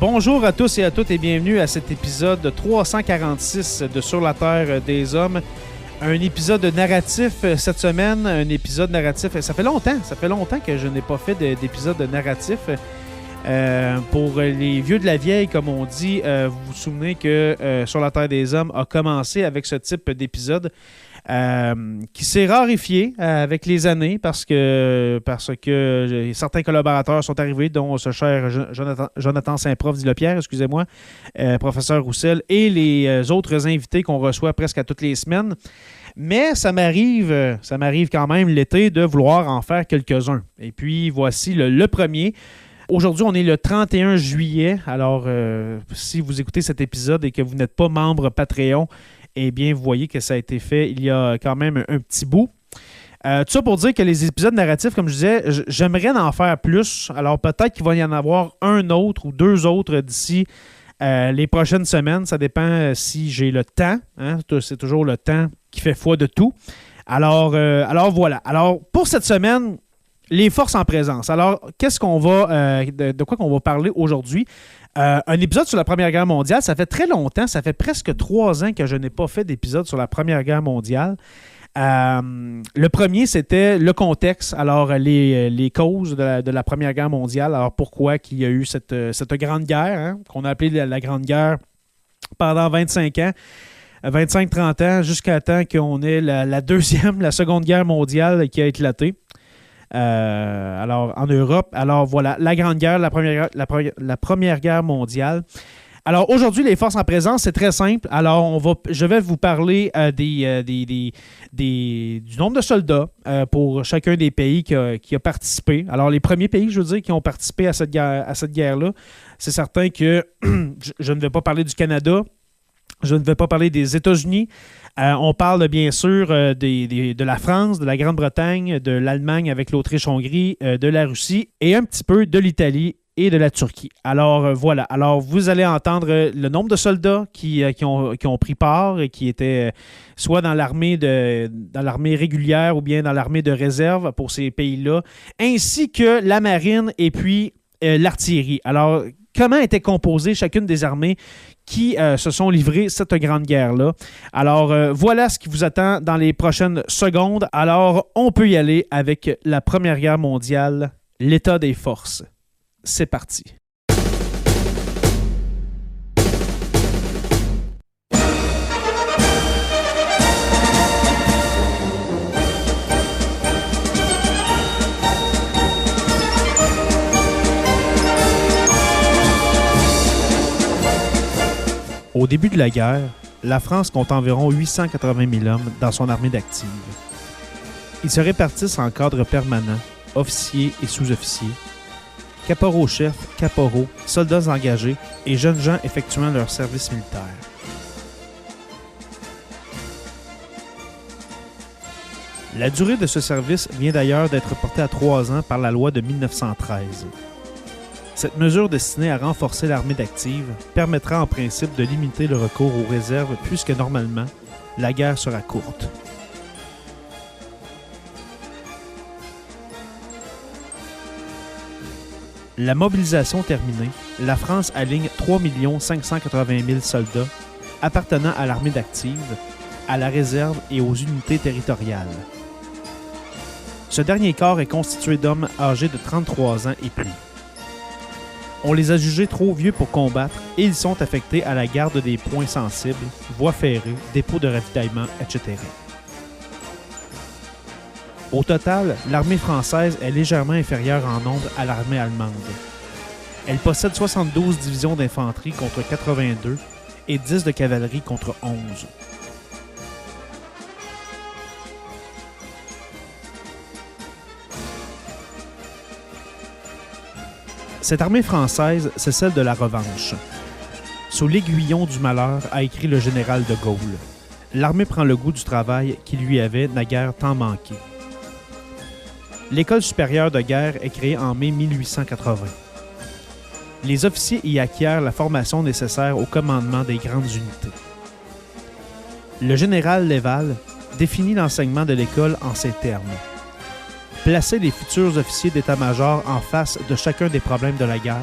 Bonjour à tous et à toutes et bienvenue à cet épisode 346 de Sur la Terre des Hommes. Un épisode narratif cette semaine, un épisode narratif. Ça fait longtemps que je n'ai pas fait d'épisode narratif. Pour les vieux de la vieille, comme on dit, vous vous souvenez que Sur la Terre des Hommes a commencé avec ce type d'épisode qui s'est raréfié avec les années parce que certains collaborateurs sont arrivés, dont ce cher Jonathan Saint-Prof, dit Lepierre, excusez-moi, professeur Roussel, et les autres invités qu'on reçoit presque à toutes les semaines. Mais ça m'arrive quand même l'été de vouloir en faire quelques-uns. Et puis voici le premier. Aujourd'hui, on est le 31 juillet. Alors, si vous écoutez cet épisode et que vous n'êtes pas membre Patreon, eh bien, vous voyez que ça a été fait il y a quand même un petit bout. Tout ça pour dire que les épisodes narratifs, comme je disais, j'aimerais en faire plus. Alors, peut-être qu'il va y en avoir un autre ou deux autres d'ici les prochaines semaines. Ça dépend si j'ai le temps. Hein? C'est toujours le temps qui fait foi de tout. Alors voilà. Alors, pour cette semaine, les forces en présence. Alors, qu'est-ce qu'on va, de quoi qu'on va parler aujourd'hui? Un épisode sur la Première Guerre mondiale, ça fait très longtemps, ça fait presque 3 ans que je n'ai pas fait d'épisode sur la Première Guerre mondiale. Le premier, c'était le contexte, alors les causes de la Première Guerre mondiale, alors pourquoi qu'il y a eu cette grande guerre, hein, qu'on a appelée la Grande Guerre pendant 25 ans. 25-30 ans, jusqu'à temps qu'on ait la Seconde Guerre mondiale qui a éclaté. Alors, en Europe. Alors, voilà, la Grande Guerre, la Première Guerre mondiale. Alors, aujourd'hui, les forces en présence, c'est très simple. Alors, je vais vous parler du nombre de soldats pour chacun des pays qui a participé. Alors, les premiers pays, je veux dire, qui ont participé à cette guerre-là, c'est certain que je ne vais pas parler du Canada. Je ne vais pas parler des États-Unis. On parle bien sûr de la France, de la Grande-Bretagne, de l'Allemagne avec l'Autriche-Hongrie, de la Russie et un petit peu de l'Italie et de la Turquie. Alors voilà. Alors vous allez entendre le nombre de soldats qui ont pris part et qui étaient soit dans l'armée régulière ou bien dans l'armée de réserve pour ces pays-là, ainsi que la marine et puis l'artillerie. Alors, comment était composée chacune des armées qui se sont livrés cette grande guerre-là. Alors, voilà ce qui vous attend dans les prochaines secondes. Alors, on peut y aller avec la Première Guerre mondiale, l'état des forces. C'est parti. Au début de la guerre, la France compte environ 880 000 hommes dans son armée d'active. Ils se répartissent en cadres permanents, officiers et sous-officiers, caporaux-chefs, caporaux, soldats engagés et jeunes gens effectuant leur service militaire. La durée de ce service vient d'ailleurs d'être portée à 3 ans par la loi de 1913. Cette mesure destinée à renforcer l'armée d'active permettra en principe de limiter le recours aux réserves puisque normalement, la guerre sera courte. La mobilisation terminée, la France aligne 3 580 000 soldats appartenant à l'armée d'active, à la réserve et aux unités territoriales. Ce dernier corps est constitué d'hommes âgés de 33 ans et plus. On les a jugés trop vieux pour combattre et ils sont affectés à la garde des points sensibles, voies ferrées, dépôts de ravitaillement, etc. Au total, l'armée française est légèrement inférieure en nombre à l'armée allemande. Elle possède 72 divisions d'infanterie contre 82 et 10 de cavalerie contre 11. Cette armée française, c'est celle de la revanche. Sous l'aiguillon du malheur, a écrit le général de Gaulle. L'armée prend le goût du travail qui lui avait naguère tant manqué. L'École supérieure de guerre est créée en mai 1880. Les officiers y acquièrent la formation nécessaire au commandement des grandes unités. Le général Léval définit l'enseignement de l'école en ces termes. Placer les futurs officiers d'état-major en face de chacun des problèmes de la guerre,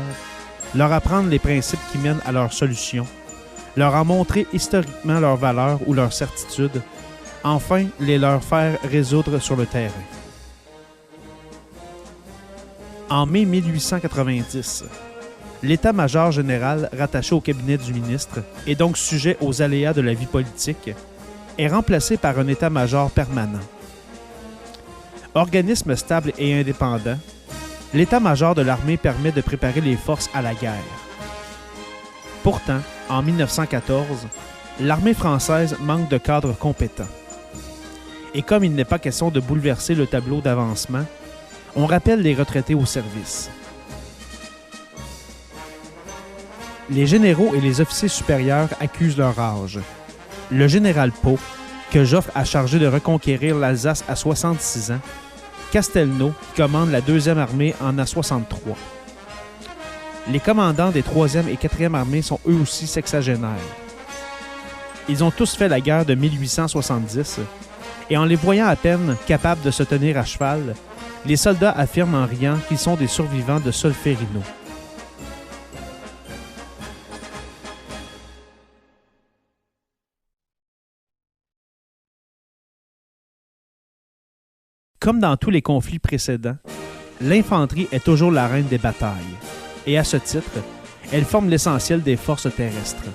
leur apprendre les principes qui mènent à leur solution, leur en montrer historiquement leurs valeurs ou leurs certitudes, enfin les leur faire résoudre sur le terrain. En mai 1890, l'état-major général rattaché au cabinet du ministre et donc sujet aux aléas de la vie politique est remplacé par un état-major permanent. Organisme stable et indépendant, l'état-major de l'armée permet de préparer les forces à la guerre. Pourtant, en 1914, l'armée française manque de cadres compétents. Et comme il n'est pas question de bouleverser le tableau d'avancement, on rappelle les retraités au service. Les généraux et les officiers supérieurs accusent leur âge. Le général Pau, que Joffre a chargé de reconquérir l'Alsace à 66 ans, Castelnau, qui commande la 2e armée, en a 63. Les commandants des 3e et 4e armées sont eux aussi sexagénaires. Ils ont tous fait la guerre de 1870 et en les voyant à peine capables de se tenir à cheval, les soldats affirment en riant qu'ils sont des survivants de Solferino. Comme dans tous les conflits précédents, l'infanterie est toujours la reine des batailles, et à ce titre, elle forme l'essentiel des forces terrestres.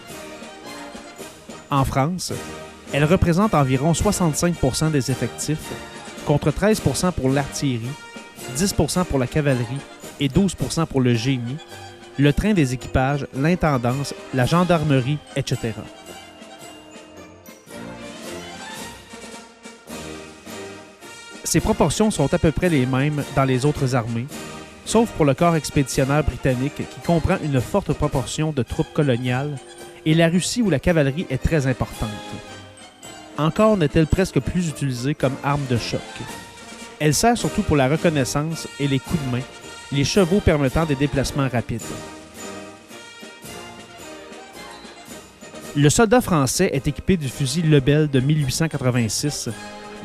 En France, elle représente environ 65% des effectifs, contre 13% pour l'artillerie, 10% pour la cavalerie et 12% pour le génie, le train des équipages, l'intendance, la gendarmerie, etc. Ces proportions sont à peu près les mêmes dans les autres armées, sauf pour le corps expéditionnaire britannique qui comprend une forte proportion de troupes coloniales et la Russie où la cavalerie est très importante. Encore n'est-elle presque plus utilisée comme arme de choc. Elle sert surtout pour la reconnaissance et les coups de main, les chevaux permettant des déplacements rapides. Le soldat français est équipé du fusil Lebel de 1886,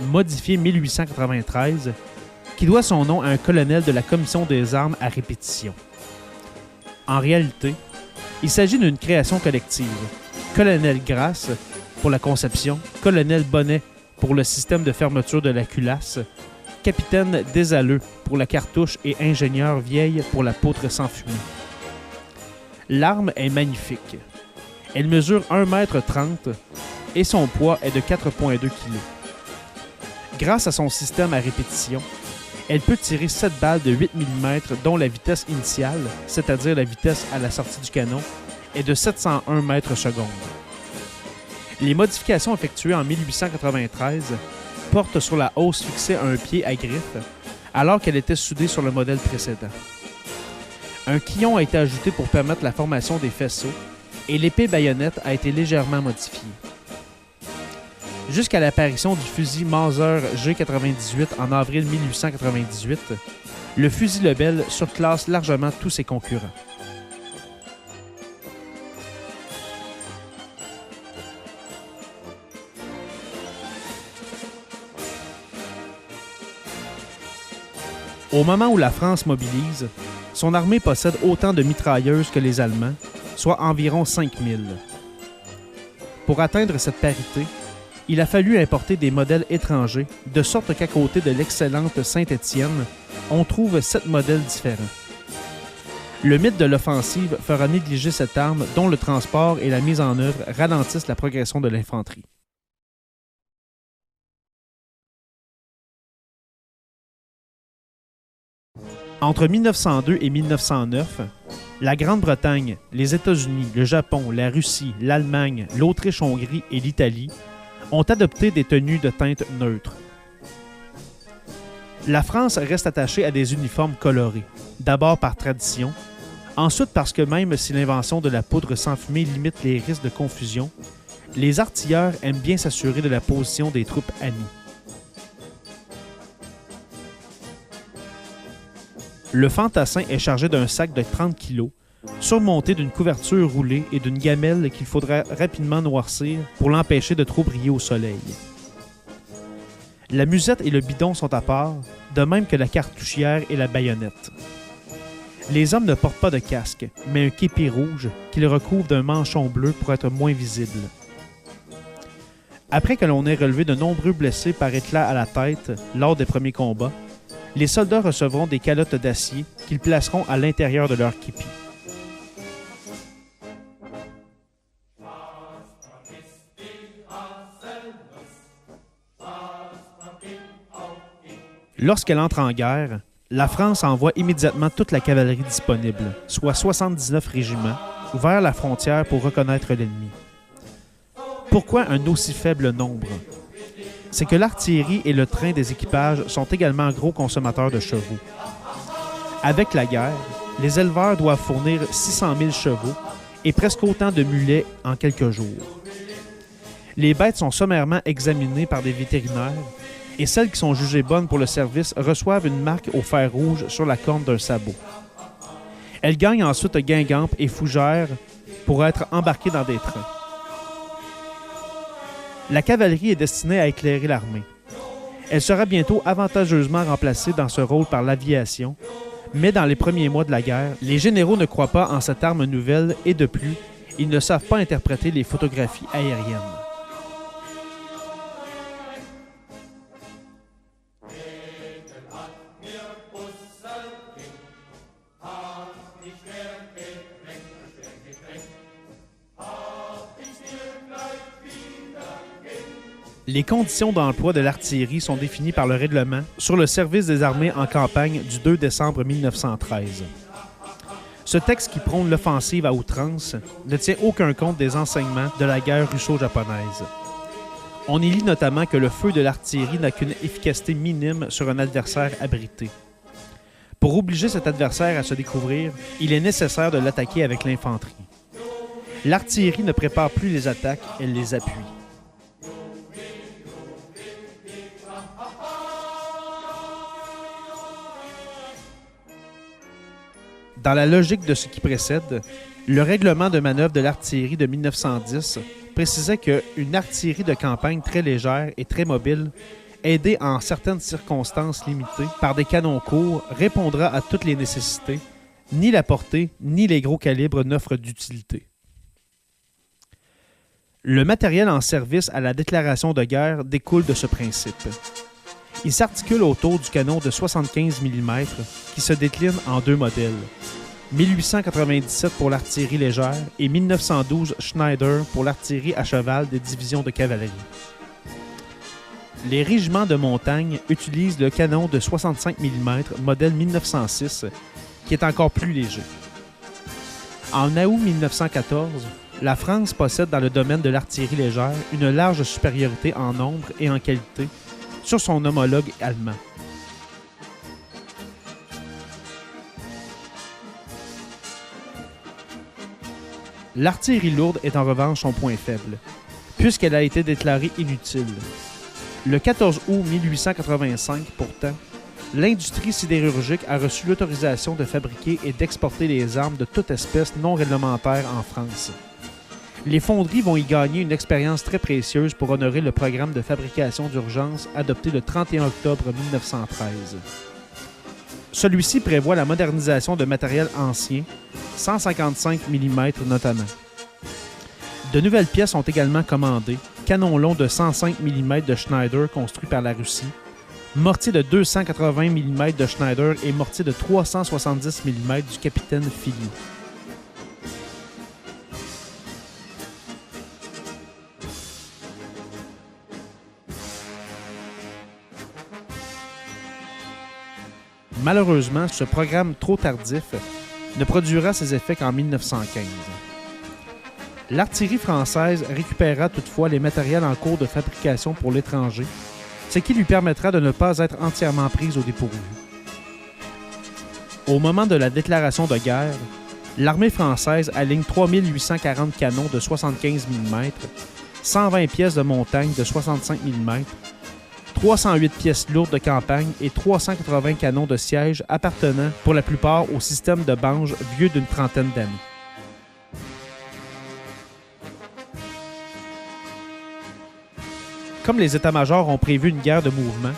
modifié 1893, qui doit son nom à un colonel de la Commission des armes à répétition. En réalité, il s'agit d'une création collective. Colonel Grasse pour la conception, Colonel Bonnet pour le système de fermeture de la culasse, Capitaine Desalleux pour la cartouche et Ingénieur Vieille pour la poutre sans fumée. L'arme est magnifique. Elle mesure 1,30 m et son poids est de 4,2 kg. Grâce à son système à répétition, elle peut tirer 7 balles de 8 mm dont la vitesse initiale, c'est-à-dire la vitesse à la sortie du canon, est de 701 mètres secondes. Les modifications effectuées en 1893 portent sur la hausse fixée à un pied à griffe, alors qu'elle était soudée sur le modèle précédent. Un quillon a été ajouté pour permettre la formation des faisceaux et l'épée baïonnette a été légèrement modifiée. Jusqu'à l'apparition du fusil Mauser G98 en avril 1898, le fusil Lebel surclasse largement tous ses concurrents. Au moment où la France mobilise, son armée possède autant de mitrailleuses que les Allemands, soit environ 5000. Pour atteindre cette parité, il a fallu importer des modèles étrangers, de sorte qu'à côté de l'excellente Saint-Étienne, on trouve 7 modèles différents. Le mythe de l'offensive fera négliger cette arme dont le transport et la mise en œuvre ralentissent la progression de l'infanterie. Entre 1902 et 1909, la Grande-Bretagne, les États-Unis, le Japon, la Russie, l'Allemagne, l'Autriche-Hongrie et l'Italie ont adopté des tenues de teinte neutre. La France reste attachée à des uniformes colorés, d'abord par tradition, ensuite parce que même si l'invention de la poudre sans fumée limite les risques de confusion, les artilleurs aiment bien s'assurer de la position des troupes ennemies. Le fantassin est chargé d'un sac de 30 kg, surmonté d'une couverture roulée et d'une gamelle qu'il faudra rapidement noircir pour l'empêcher de trop briller au soleil. La musette et le bidon sont à part, de même que la cartouchière et la baïonnette. Les hommes ne portent pas de casque, mais un képi rouge qui le recouvre d'un manchon bleu pour être moins visible. Après que l'on ait relevé de nombreux blessés par éclat à la tête lors des premiers combats, les soldats recevront des calottes d'acier qu'ils placeront à l'intérieur de leur képi. Lorsqu'elle entre en guerre, la France envoie immédiatement toute la cavalerie disponible, soit 79 régiments, vers la frontière pour reconnaître l'ennemi. Pourquoi un aussi faible nombre? C'est que l'artillerie et le train des équipages sont également gros consommateurs de chevaux. Avec la guerre, les éleveurs doivent fournir 600 000 chevaux et presque autant de mulets en quelques jours. Les bêtes sont sommairement examinées par des vétérinaires et celles qui sont jugées bonnes pour le service reçoivent une marque au fer rouge sur la corne d'un sabot. Elles gagnent ensuite guingampes et fougères pour être embarquées dans des trains. La cavalerie est destinée à éclairer l'armée. Elle sera bientôt avantageusement remplacée dans ce rôle par l'aviation, mais dans les premiers mois de la guerre, les généraux ne croient pas en cette arme nouvelle et de plus, ils ne savent pas interpréter les photographies aériennes. Les conditions d'emploi de l'artillerie sont définies par le règlement sur le service des armées en campagne du 2 décembre 1913. Ce texte qui prône l'offensive à outrance ne tient aucun compte des enseignements de la guerre russo-japonaise. On y lit notamment que le feu de l'artillerie n'a qu'une efficacité minime sur un adversaire abrité. Pour obliger cet adversaire à se découvrir, il est nécessaire de l'attaquer avec l'infanterie. L'artillerie ne prépare plus les attaques, elle les appuie. Dans la logique de ce qui précède, le règlement de manœuvre de l'artillerie de 1910 précisait qu'une artillerie de campagne très légère et très mobile, aidée en certaines circonstances limitées par des canons courts, répondra à toutes les nécessités. Ni la portée, ni les gros calibres n'offrent d'utilité. Le matériel en service à la déclaration de guerre découle de ce principe. Il s'articule autour du canon de 75 mm qui se décline en deux modèles, 1897 pour l'artillerie légère et 1912 Schneider pour l'artillerie à cheval des divisions de cavalerie. Les régiments de montagne utilisent le canon de 65 mm modèle 1906 qui est encore plus léger. En août 1914, la France possède dans le domaine de l'artillerie légère une large supériorité en nombre et en qualité sur son homologue allemand. L'artillerie lourde est en revanche son point faible, puisqu'elle a été déclarée inutile. Le 14 août 1885, pourtant, l'industrie sidérurgique a reçu l'autorisation de fabriquer et d'exporter les armes de toute espèce non réglementaire en France. Les fonderies vont y gagner une expérience très précieuse pour honorer le programme de fabrication d'urgence adopté le 31 octobre 1913. Celui-ci prévoit la modernisation de matériel ancien, 155 mm notamment. De nouvelles pièces sont également commandées, canon long de 105 mm de Schneider construit par la Russie, mortier de 280 mm de Schneider et mortier de 370 mm du capitaine Philly. Malheureusement, ce programme trop tardif ne produira ses effets qu'en 1915. L'artillerie française récupérera toutefois les matériels en cours de fabrication pour l'étranger, ce qui lui permettra de ne pas être entièrement prise au dépourvu. Au moment de la déclaration de guerre, l'armée française aligne 3840 canons de 75 mm, 120 pièces de montagne de 65 mm, 308 pièces lourdes de campagne et 380 canons de siège appartenant pour la plupart au système de Bange vieux d'une trentaine d'années. Comme les états-majors ont prévu une guerre de mouvement,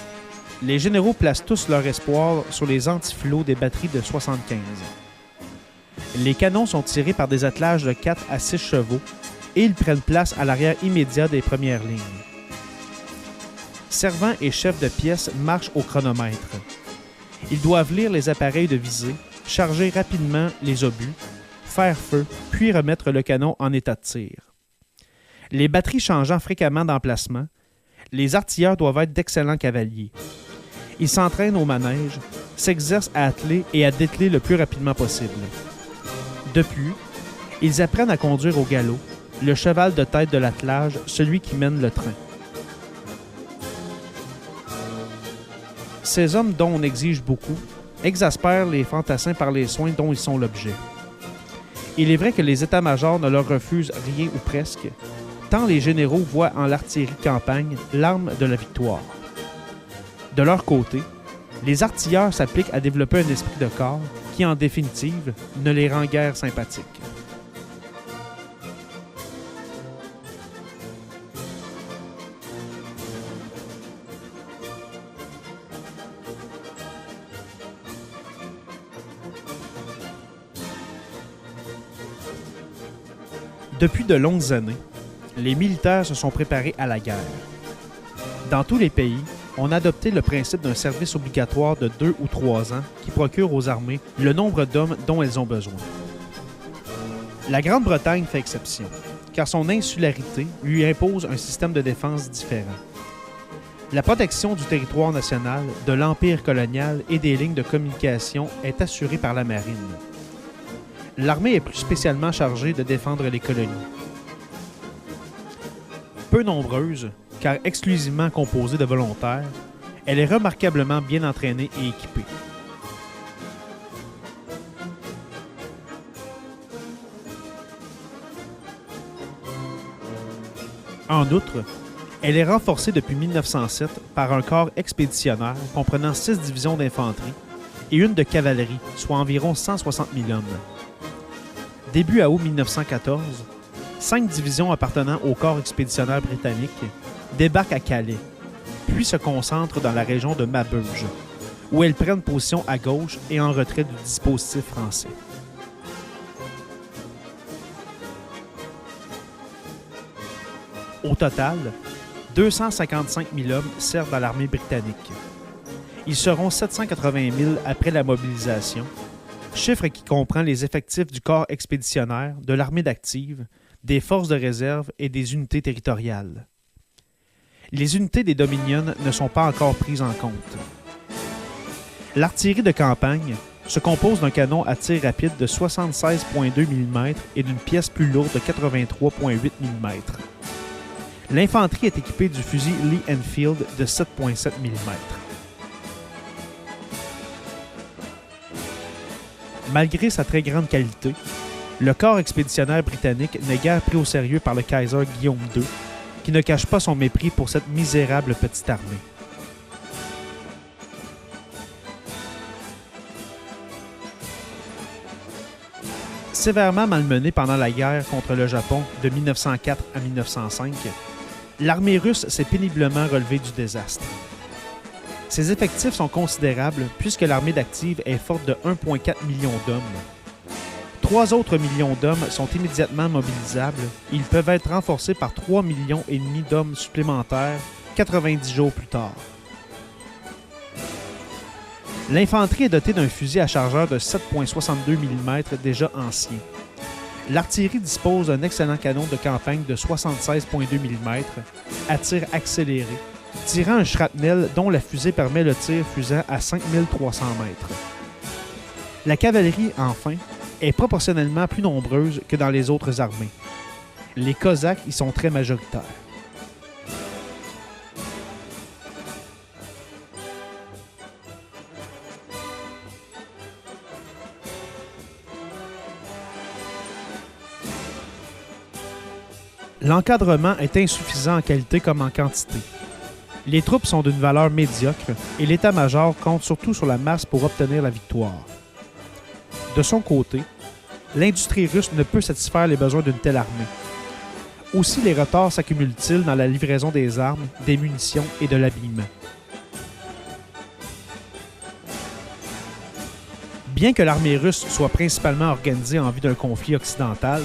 les généraux placent tous leur espoir sur les antiflots des batteries de 75. Les canons sont tirés par des attelages de 4 à 6 chevaux et ils prennent place à l'arrière immédiat des premières lignes. Servants et chefs de pièce marchent au chronomètre. Ils doivent lire les appareils de visée, charger rapidement les obus, faire feu, puis remettre le canon en état de tir. Les batteries changeant fréquemment d'emplacement, les artilleurs doivent être d'excellents cavaliers. Ils s'entraînent au manège, s'exercent à atteler et à dételer le plus rapidement possible. Depuis, ils apprennent à conduire au galop, le cheval de tête de l'attelage, celui qui mène le train. Ces hommes dont on exige beaucoup exaspèrent les fantassins par les soins dont ils sont l'objet. Il est vrai que les états-majors ne leur refusent rien ou presque, tant les généraux voient en l'artillerie de campagne l'arme de la victoire. De leur côté, les artilleurs s'appliquent à développer un esprit de corps qui, en définitive, ne les rend guère sympathiques. Depuis de longues années, les militaires se sont préparés à la guerre. Dans tous les pays, on a adopté le principe d'un service obligatoire de 2 ou 3 ans qui procure aux armées le nombre d'hommes dont elles ont besoin. La Grande-Bretagne fait exception, car son insularité lui impose un système de défense différent. La protection du territoire national, de l'empire colonial et des lignes de communication est assurée par la marine. L'armée est plus spécialement chargée de défendre les colonies. Peu nombreuse, car exclusivement composée de volontaires, elle est remarquablement bien entraînée et équipée. En outre, elle est renforcée depuis 1907 par un corps expéditionnaire comprenant 6 divisions d'infanterie et une de cavalerie, soit environ 160 000 hommes. Début à août 1914, 5 divisions appartenant au corps expéditionnaire britannique débarquent à Calais, puis se concentrent dans la région de Maubeuge, où elles prennent position à gauche et en retrait du dispositif français. Au total, 255 000 hommes servent dans l'armée britannique. Ils seront 780 000 après la mobilisation, chiffre qui comprend les effectifs du corps expéditionnaire, de l'armée d'active, des forces de réserve et des unités territoriales. Les unités des Dominions ne sont pas encore prises en compte. L'artillerie de campagne se compose d'un canon à tir rapide de 76,2 mm et d'une pièce plus lourde de 83,8 mm. L'infanterie est équipée du fusil Lee Enfield de 7,7 mm. Malgré sa très grande qualité, le corps expéditionnaire britannique n'est guère pris au sérieux par le Kaiser Guillaume II, qui ne cache pas son mépris pour cette misérable petite armée. Sévèrement malmenée pendant la guerre contre le Japon de 1904 à 1905, l'armée russe s'est péniblement relevée du désastre. Ses effectifs sont considérables puisque l'armée d'active est forte de 1,4 million d'hommes. 3 autres millions d'hommes sont immédiatement mobilisables et ils peuvent être renforcés par 3,5 millions d'hommes supplémentaires 90 jours plus tard. L'infanterie est dotée d'un fusil à chargeur de 7,62 mm déjà ancien. L'artillerie dispose d'un excellent canon de campagne de 76,2 mm à tir accéléré, tirant un shrapnel dont la fusée permet le tir fusant à 5300 mètres. La cavalerie, enfin, est proportionnellement plus nombreuse que dans les autres armées. Les Cosaques y sont très majoritaires. L'encadrement est insuffisant en qualité comme en quantité. Les troupes sont d'une valeur médiocre et l'état-major compte surtout sur la masse pour obtenir la victoire. De son côté, l'industrie russe ne peut satisfaire les besoins d'une telle armée. Aussi les retards s'accumulent-ils dans la livraison des armes, des munitions et de l'habillement. Bien que l'armée russe soit principalement organisée en vue d'un conflit occidental,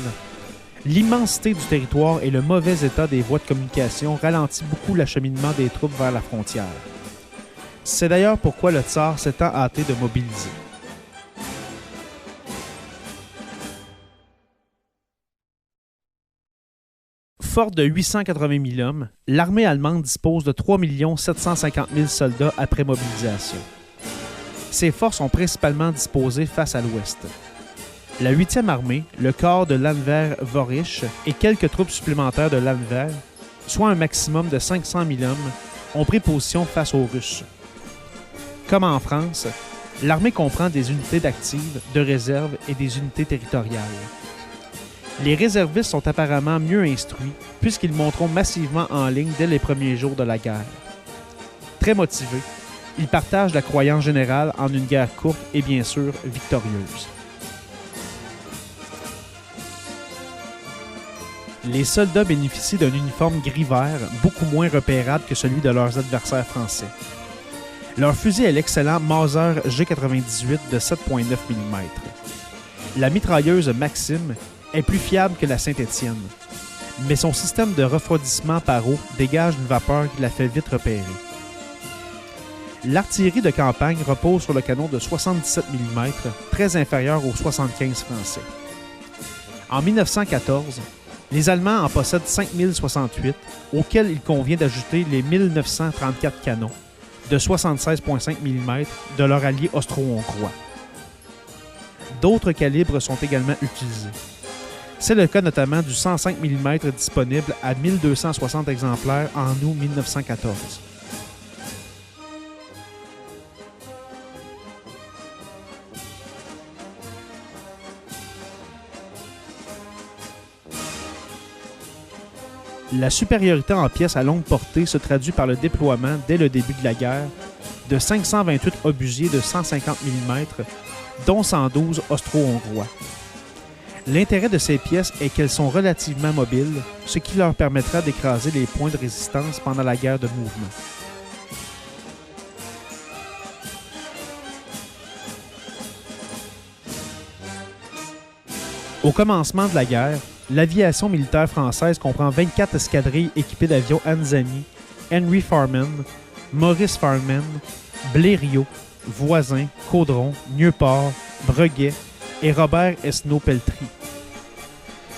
l'immensité du territoire et le mauvais état des voies de communication ralentit beaucoup l'acheminement des troupes vers la frontière. C'est d'ailleurs pourquoi le tsar s'étant hâté de mobiliser. Forte de 880 000 hommes, l'armée allemande dispose de 3 750 000 soldats après mobilisation. Ses forces sont principalement disposées face à l'ouest. La 8e armée, le corps de Landwehr-Vorich et quelques troupes supplémentaires de Landwehr, soit un maximum de 500 000 hommes, ont pris position face aux Russes. Comme en France, l'armée comprend des unités d'actives, de réserve et des unités territoriales. Les réservistes sont apparemment mieux instruits puisqu'ils monteront massivement en ligne dès les premiers jours de la guerre. Très motivés, ils partagent la croyance générale en une guerre courte et bien sûr victorieuse. Les soldats bénéficient d'un uniforme gris-vert beaucoup moins repérable que celui de leurs adversaires français. Leur fusil est l'excellent Mauser G98 de 7,9 mm. La mitrailleuse Maxim est plus fiable que la Saint-Étienne, mais son système de refroidissement par eau dégage une vapeur qui la fait vite repérer. L'artillerie de campagne repose sur le canon de 77 mm, très inférieur aux 75 français. En 1914, les Allemands en possèdent 5068, auxquels il convient d'ajouter les 1934 canons de 76,5 mm de leur allié austro-hongrois. D'autres calibres sont également utilisés. C'est le cas notamment du 105 mm disponible à 1260 exemplaires en août 1914. La supériorité en pièces à longue portée se traduit par le déploiement, dès le début de la guerre, de 528 obusiers de 150 mm, dont 112 austro-hongrois. L'intérêt de ces pièces est qu'elles sont relativement mobiles, ce qui leur permettra d'écraser les points de résistance pendant la guerre de mouvement. Au commencement de la guerre, l'aviation militaire française comprend 24 escadrilles équipées d'avions Anzani, Henry Farman, Maurice Farman, Blériot, Voisin, Caudron, Nieuport, Breguet et Robert Esnault-Pelletry.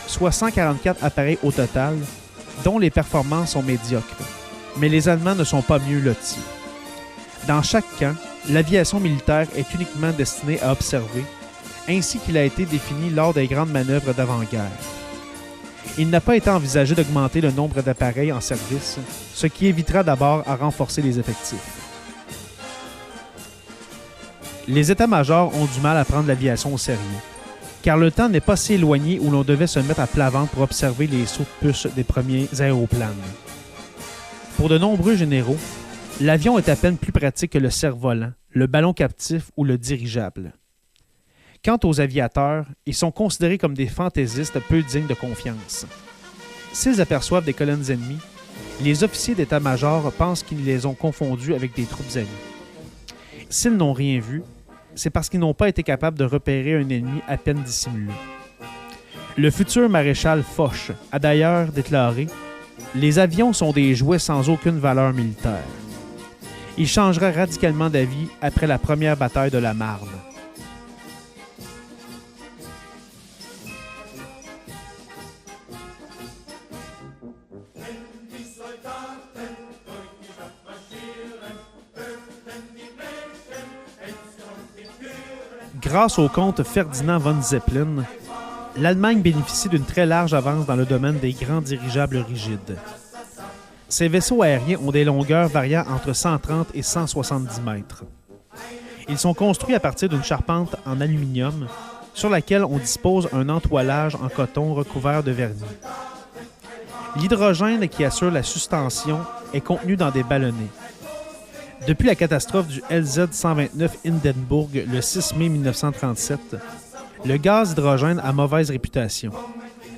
Soit 144 appareils au total, dont les performances sont médiocres. Mais les Allemands ne sont pas mieux lotis. Dans chaque camp, l'aviation militaire est uniquement destinée à observer, ainsi qu'il a été défini lors des grandes manœuvres d'avant-guerre. Il n'a pas été envisagé d'augmenter le nombre d'appareils en service, ce qui évitera d'abord à renforcer les effectifs. Les états-majors ont du mal à prendre l'aviation au sérieux, car le temps n'est pas si éloigné où l'on devait se mettre à plat ventre pour observer les sauts de puce des premiers aéroplanes. Pour de nombreux généraux, l'avion est à peine plus pratique que le cerf-volant, le ballon captif ou le dirigeable. Quant aux aviateurs, ils sont considérés comme des fantaisistes peu dignes de confiance. S'ils aperçoivent des colonnes ennemies, les officiers d'état-major pensent qu'ils les ont confondus avec des troupes ennemies. S'ils n'ont rien vu, c'est parce qu'ils n'ont pas été capables de repérer un ennemi à peine dissimulé. Le futur maréchal Foch a d'ailleurs déclaré « Les avions sont des jouets sans aucune valeur militaire ». Il changera radicalement d'avis après la première bataille de la Marne. Grâce au comte Ferdinand von Zeppelin, l'Allemagne bénéficie d'une très large avance dans le domaine des grands dirigeables rigides. Ces vaisseaux aériens ont des longueurs variant entre 130 et 170 mètres. Ils sont construits à partir d'une charpente en aluminium sur laquelle on dispose un entoilage en coton recouvert de vernis. L'hydrogène qui assure la suspension est contenu dans des ballonnets. Depuis la catastrophe du LZ-129 Hindenburg le 6 mai 1937, le gaz hydrogène a mauvaise réputation,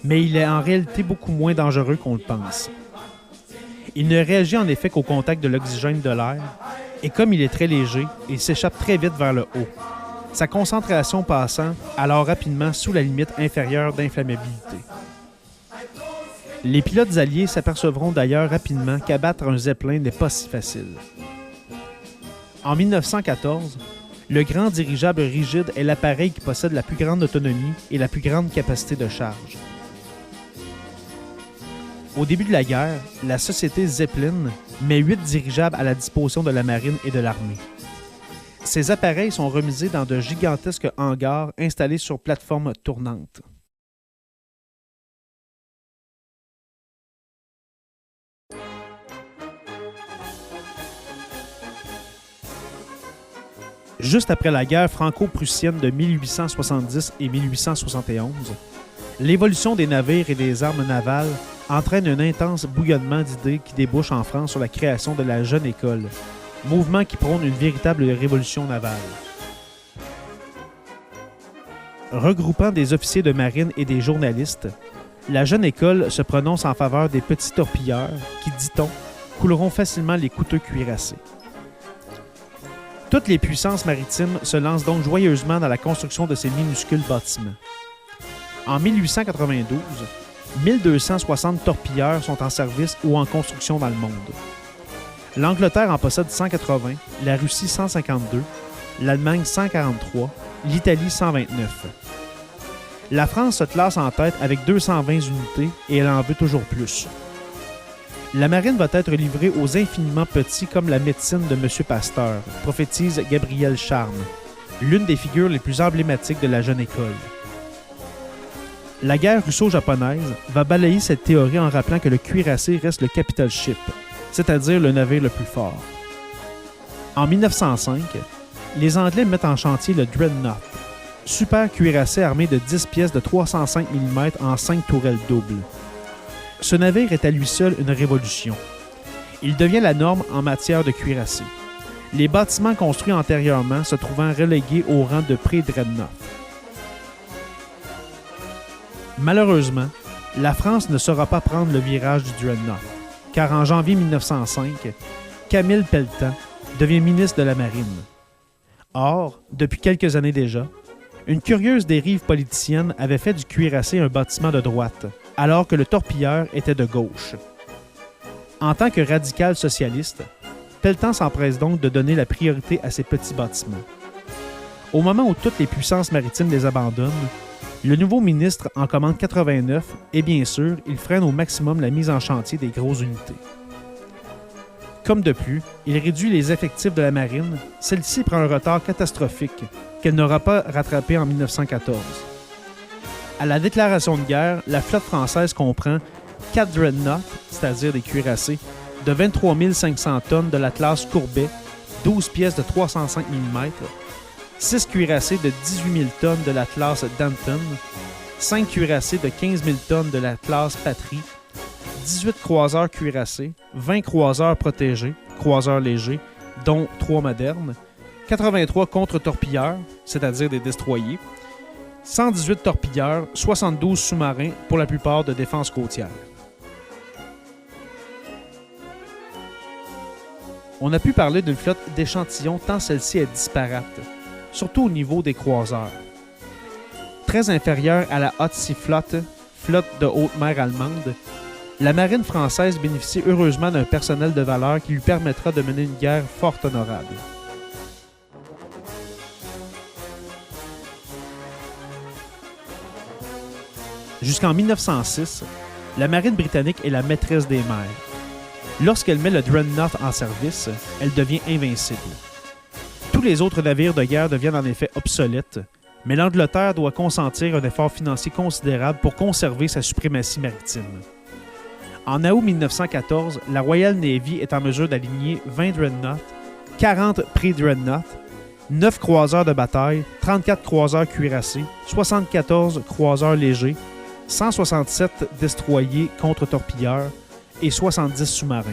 mais il est en réalité beaucoup moins dangereux qu'on le pense. Il ne réagit en effet qu'au contact de l'oxygène de l'air, et comme il est très léger, il s'échappe très vite vers le haut. sa concentration passant alors rapidement sous la limite inférieure d'inflammabilité. Les pilotes alliés s'apercevront d'ailleurs rapidement qu'abattre un Zeppelin n'est pas si facile. En 1914, le grand dirigeable rigide est l'appareil qui possède la plus grande autonomie et la plus grande capacité de charge. Au début de la guerre, la société Zeppelin met 8 dirigeables à la disposition de la marine et de l'armée. Ces appareils sont remisés dans de gigantesques hangars installés sur plateformes tournantes. Juste après la guerre franco-prussienne de 1870 et 1871, l'évolution des navires et des armes navales entraîne un intense bouillonnement d'idées qui débouche en France sur la création de la Jeune École, mouvement qui prône une véritable révolution navale. Regroupant des officiers de marine et des journalistes, la Jeune École se prononce en faveur des petits torpilleurs qui, dit-on, couleront facilement les coûteux cuirassés. Toutes les puissances maritimes se lancent donc joyeusement dans la construction de ces minuscules bâtiments. En 1892, 1260 torpilleurs sont en service ou en construction dans le monde. L'Angleterre en possède 180, la Russie 152, l'Allemagne 143, l'Italie 129. La France se classe en tête avec 220 unités et elle en veut toujours plus. La marine va être livrée aux infiniment petits comme la médecine de M. Pasteur, prophétise Gabriel Charme, l'une des figures les plus emblématiques de la Jeune École. La guerre russo-japonaise va balayer cette théorie en rappelant que le cuirassé reste le capital ship, c'est-à-dire le navire le plus fort. En 1905, les Anglais mettent en chantier le Dreadnought, super cuirassé armé de 10 pièces de 305 mm en 5 tourelles doubles. Ce navire est à lui seul une révolution. Il devient la norme en matière de cuirassé, les bâtiments construits antérieurement se trouvant relégués au rang de pré-Dreadnought. Malheureusement, la France ne saura pas prendre le virage du Dreadnought, car en janvier 1905, Camille Pelletan devient ministre de la Marine. Or, depuis quelques années déjà, une curieuse dérive politicienne avait fait du cuirassé un bâtiment de droite, alors que le torpilleur était de gauche. En tant que radical socialiste, Pelletan s'empresse donc de donner la priorité à ces petits bâtiments. Au moment où toutes les puissances maritimes les abandonnent, le nouveau ministre en commande 89 et bien sûr, il freine au maximum la mise en chantier des grosses unités. Comme de plus, il réduit les effectifs de la marine, celle-ci prend un retard catastrophique qu'elle n'aura pas rattrapé en 1914. À la déclaration de guerre, la flotte française comprend 4 dreadnoughts, c'est-à-dire des cuirassés, de 23 500 tonnes de la classe Courbet, 12 pièces de 305 mm, 6 cuirassés de 18 000 tonnes de la classe Danton, 5 cuirassés de 15 000 tonnes de la classe Patrie, 18 croiseurs cuirassés, 20 croiseurs protégés, croiseurs légers, dont 3 modernes, 83 contre-torpilleurs, c'est-à-dire des destroyers, 118 torpilleurs, 72 sous-marins, pour la plupart de défense côtière. On a pu parler d'une flotte d'échantillons tant celle-ci est disparate, surtout au niveau des croiseurs. Très inférieure à la Haute Sea Flotte, flotte de haute mer allemande, la marine française bénéficie heureusement d'un personnel de valeur qui lui permettra de mener une guerre fort honorable. Jusqu'en 1906, la marine britannique est la maîtresse des mers. Lorsqu'elle met le Dreadnought en service, elle devient invincible. Tous les autres navires de guerre deviennent en effet obsolètes, mais l'Angleterre doit consentir un effort financier considérable pour conserver sa suprématie maritime. En août 1914, la Royal Navy est en mesure d'aligner 20 Dreadnoughts, 40 pré-Dreadnoughts, 9 croiseurs de bataille, 34 croiseurs cuirassés, 74 croiseurs légers, 167 destroyers contre-torpilleurs et 70 sous-marins.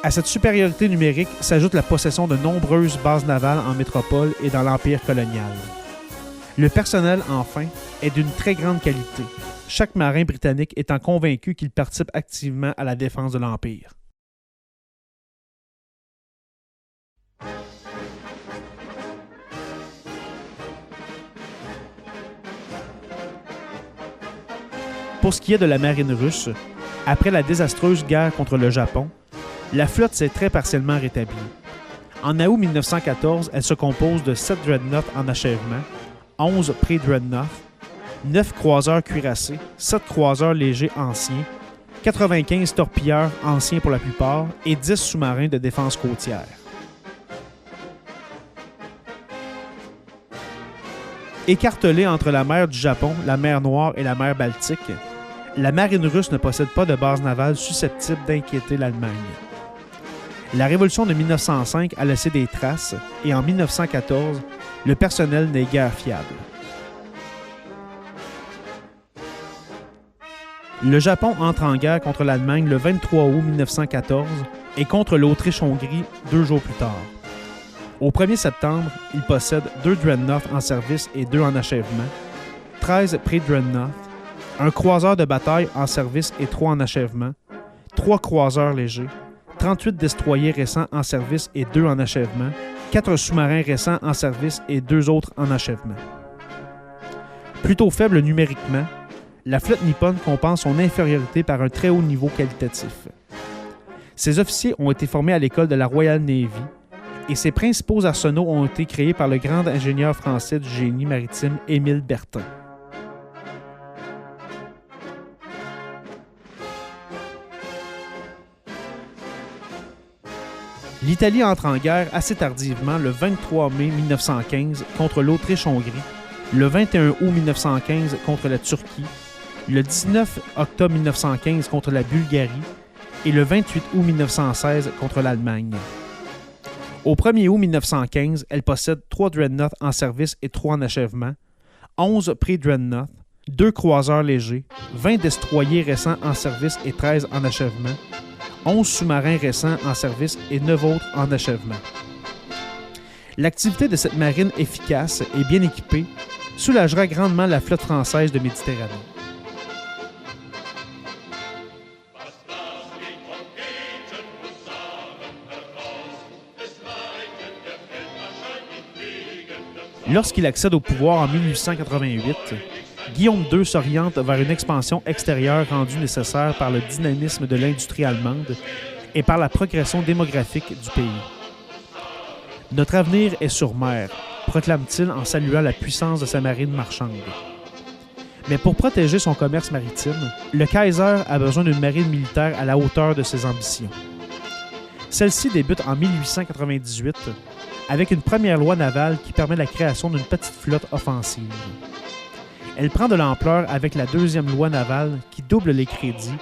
À cette supériorité numérique s'ajoute la possession de nombreuses bases navales en métropole et dans l'Empire colonial. Le personnel, enfin, est d'une très grande qualité, chaque marin britannique étant convaincu qu'il participe activement à la défense de l'Empire. Pour ce qui est de la marine russe, après la désastreuse guerre contre le Japon, la flotte s'est très partiellement rétablie. En août 1914, elle se compose de 7 dreadnoughts en achèvement, 11 pré-dreadnoughts, 9 croiseurs cuirassés, 7 croiseurs légers anciens, 95 torpilleurs anciens pour la plupart et 10 sous-marins de défense côtière. Écartelée entre la mer du Japon, la mer Noire et la mer Baltique, la marine russe ne possède pas de base navale susceptible d'inquiéter l'Allemagne. La révolution de 1905 a laissé des traces et en 1914, le personnel n'est guère fiable. Le Japon entre en guerre contre l'Allemagne le 23 août 1914 et contre l'Autriche-Hongrie 2 jours plus tard. Au 1er septembre, il possède 2 dreadnoughts en service et 2 en achèvement, 13 pré-dreadnoughts, un croiseur de bataille en service et 3 en achèvement, 3 croiseurs légers, 38 destroyers récents en service et 2 en achèvement, 4 sous-marins récents en service et 2 autres en achèvement. Plutôt faible numériquement, la flotte nippone compense son infériorité par un très haut niveau qualitatif. Ses officiers ont été formés à l'école de la Royal Navy et ses principaux arsenaux ont été créés par le grand ingénieur français du génie maritime Émile Bertin. L'Italie entre en guerre assez tardivement le 23 mai 1915 contre l'Autriche-Hongrie, le 21 août 1915 contre la Turquie, le 19 octobre 1915 contre la Bulgarie et le 28 août 1916 contre l'Allemagne. Au 1er août 1915, elle possède 3 dreadnoughts en service et 3 en achèvement, 11 pré-dreadnoughts, 2 croiseurs légers, 20 destroyers récents en service et 13 en achèvement, 11 sous-marins récents en service et 9 autres en achèvement. L'activité de cette marine efficace et bien équipée soulagera grandement la flotte française de Méditerranée. Lorsqu'il accède au pouvoir en 1888, Guillaume II s'oriente vers une expansion extérieure rendue nécessaire par le dynamisme de l'industrie allemande et par la progression démographique du pays. « Notre avenir est sur mer », proclame-t-il en saluant la puissance de sa marine marchande. Mais pour protéger son commerce maritime, le Kaiser a besoin d'une marine militaire à la hauteur de ses ambitions. Celle-ci débute en 1898 avec une première loi navale qui permet la création d'une petite flotte offensive. Elle prend de l'ampleur avec la deuxième loi navale qui double les crédits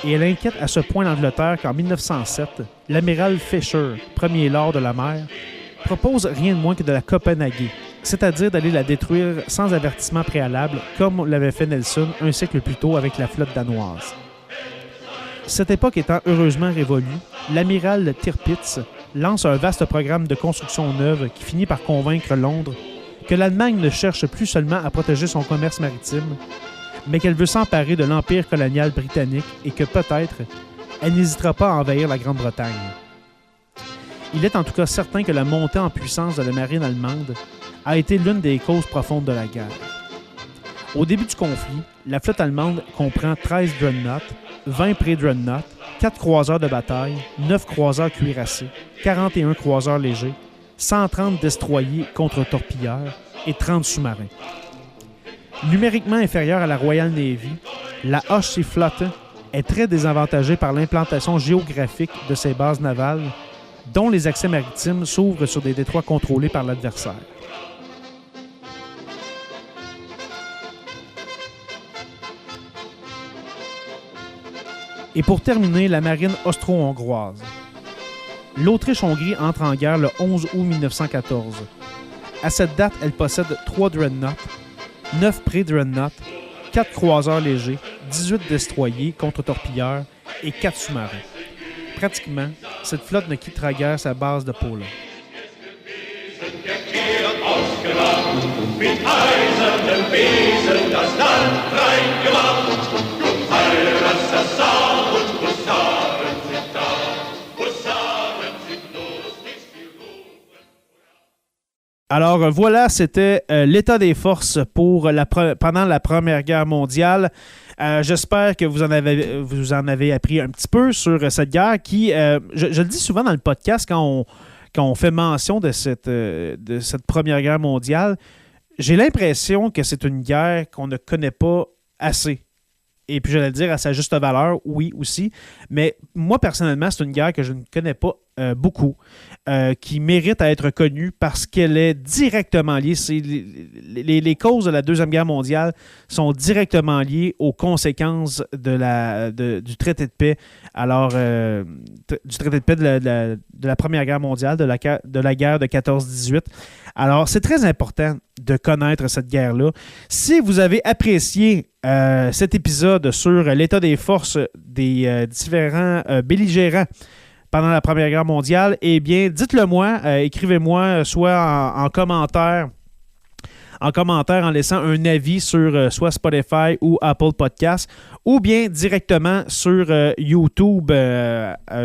et elle inquiète à ce point l'Angleterre qu'en 1907, l'amiral Fisher, premier lord de la mer, propose rien de moins que de la Copenhague, c'est-à-dire d'aller la détruire sans avertissement préalable comme l'avait fait Nelson un siècle plus tôt avec la flotte danoise. Cette époque étant heureusement révolue, l'amiral Tirpitz lance un vaste programme de construction neuve qui finit par convaincre Londres que l'Allemagne ne cherche plus seulement à protéger son commerce maritime, mais qu'elle veut s'emparer de l'empire colonial britannique et que peut-être elle n'hésitera pas à envahir la Grande-Bretagne. Il est en tout cas certain que la montée en puissance de la marine allemande a été l'une des causes profondes de la guerre. Au début du conflit, la flotte allemande comprend 13 dreadnoughts, 20 pré-dreadnoughts, 4 croiseurs de bataille, 9 croiseurs cuirassés, 41 croiseurs légers, 130 destroyers contre-torpilleurs et 30 sous-marins. Numériquement inférieure à la Royal Navy, la HC Flotte est très désavantagée par l'implantation géographique de ses bases navales, dont les accès maritimes s'ouvrent sur des détroits contrôlés par l'adversaire. Et pour terminer, la marine austro-hongroise. L'Autriche-Hongrie entre en guerre le 11 août 1914. À cette date, elle possède 3 dreadnoughts, 9 pré-dreadnoughts, 4 croiseurs légers, 18 destroyers contre-torpilleurs et 4 sous-marins. Pratiquement, cette flotte ne quittera guère sa base de Polen. Alors voilà, c'était l'état des forces pendant la Première Guerre mondiale. J'espère que vous en avez appris un petit peu sur cette guerre qui, je le dis souvent dans le podcast quand on fait mention de cette Première Guerre mondiale, j'ai l'impression que c'est une guerre qu'on ne connaît pas assez. Et puis, je vais le dire à sa juste valeur, oui, aussi. Mais moi, personnellement, c'est une guerre que je ne connais pas beaucoup, qui mérite à être connue parce qu'elle est directement liée. Les causes de la Deuxième Guerre mondiale sont directement liées aux conséquences du traité de paix. Alors, du traité de paix de la Première Guerre mondiale, de la guerre de 14-18. Alors, c'est très important de connaître cette guerre-là. Si vous avez apprécié cet épisode sur l'état des forces des différents belligérants pendant la Première Guerre mondiale, eh bien, dites-le moi, écrivez-moi soit en commentaire, en laissant un avis sur soit Spotify ou Apple Podcasts, ou bien directement sur YouTube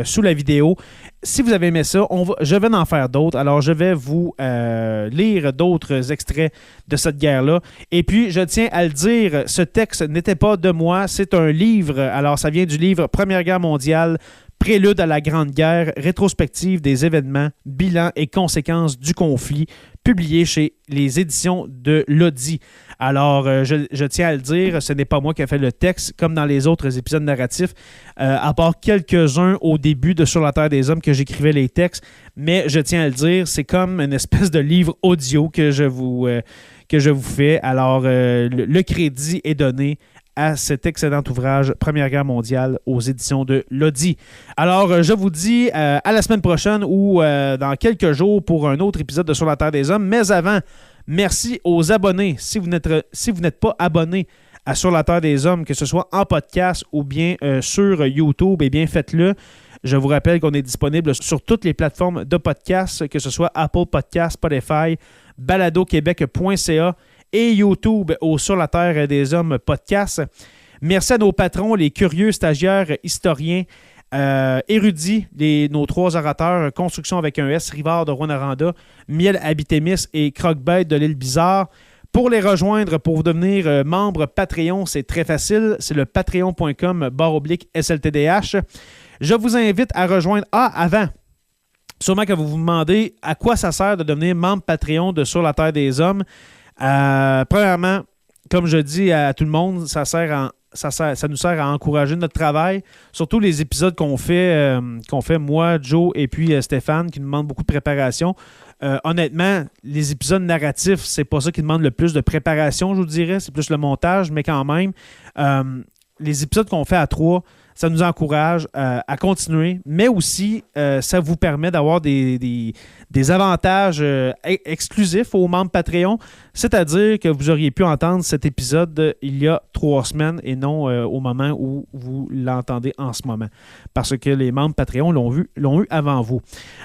sous la vidéo. Si vous avez aimé ça, je vais en faire d'autres. Alors, je vais vous lire d'autres extraits de cette guerre-là. Et puis, je tiens à le dire, ce texte n'était pas de moi, c'est un livre. Alors, ça vient du livre Première Guerre mondiale, Prélude à la Grande Guerre, rétrospective des événements, bilan et conséquences du conflit, publié chez les éditions de l'Audi. Alors, je tiens à le dire, ce n'est pas moi qui ai fait le texte, comme dans les autres épisodes narratifs, à part quelques-uns au début de Sur la Terre des Hommes que j'écrivais les textes, mais je tiens à le dire, c'est comme une espèce de livre audio que je vous fais. Alors, le crédit est donné à cet excellent ouvrage Première Guerre mondiale aux éditions de l'Audi. Alors, je vous dis à la semaine prochaine ou dans quelques jours pour un autre épisode de Sur la Terre des Hommes. Mais avant, merci aux abonnés. Si vous n'êtes pas abonné à Sur la Terre des Hommes, que ce soit en podcast ou bien sur YouTube, eh bien, faites-le. Je vous rappelle qu'on est disponible sur toutes les plateformes de podcast, que ce soit Apple Podcasts, Spotify, baladoquebec.ca et YouTube au Sur la Terre des Hommes podcast. Merci à nos patrons, les curieux stagiaires, historiens, érudits, nos trois orateurs, Construction avec un S, Rivard de Rwanda, Miel Habitémis et Croque-Bête de l'île Bizarre. Pour les rejoindre, pour devenir membre Patreon, c'est très facile. C'est le patreon.com/SLTDH. Je vous invite à rejoindre... avant, sûrement que vous vous demandez à quoi ça sert de devenir membre Patreon de Sur la Terre des Hommes. Premièrement, comme je dis à tout le monde, ça nous sert à encourager notre travail. Surtout les épisodes qu'on fait moi, Joe et puis Stéphane, qui nous demandent beaucoup de préparation. Honnêtement, les épisodes narratifs, c'est pas ça qui demande le plus de préparation, je vous dirais. C'est plus le montage, mais quand même, les épisodes qu'on fait à 3, ça nous encourage à continuer, mais aussi, ça vous permet d'avoir des avantages exclusifs aux membres Patreon, c'est-à-dire que vous auriez pu entendre cet épisode il y a 3 semaines et non au moment où vous l'entendez en ce moment, parce que les membres Patreon l'ont eu avant vous.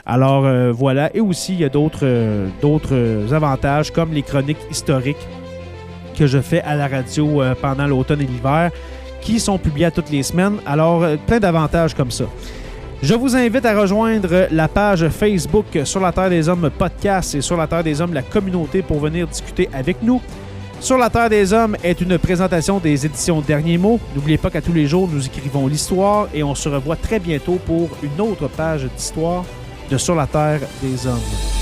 Alors, voilà. Et aussi, il y a d'autres avantages, comme les chroniques historiques que je fais à la radio pendant l'automne et l'hiver, qui sont publiés toutes les semaines. Alors, plein d'avantages comme ça. Je vous invite à rejoindre la page Facebook Sur la Terre des Hommes podcast et Sur la Terre des Hommes la communauté pour venir discuter avec nous. Sur la Terre des Hommes est une présentation des éditions Derniers Mots. N'oubliez pas qu'à tous les jours, nous écrivons l'histoire et on se revoit très bientôt pour une autre page d'histoire de Sur la Terre des Hommes.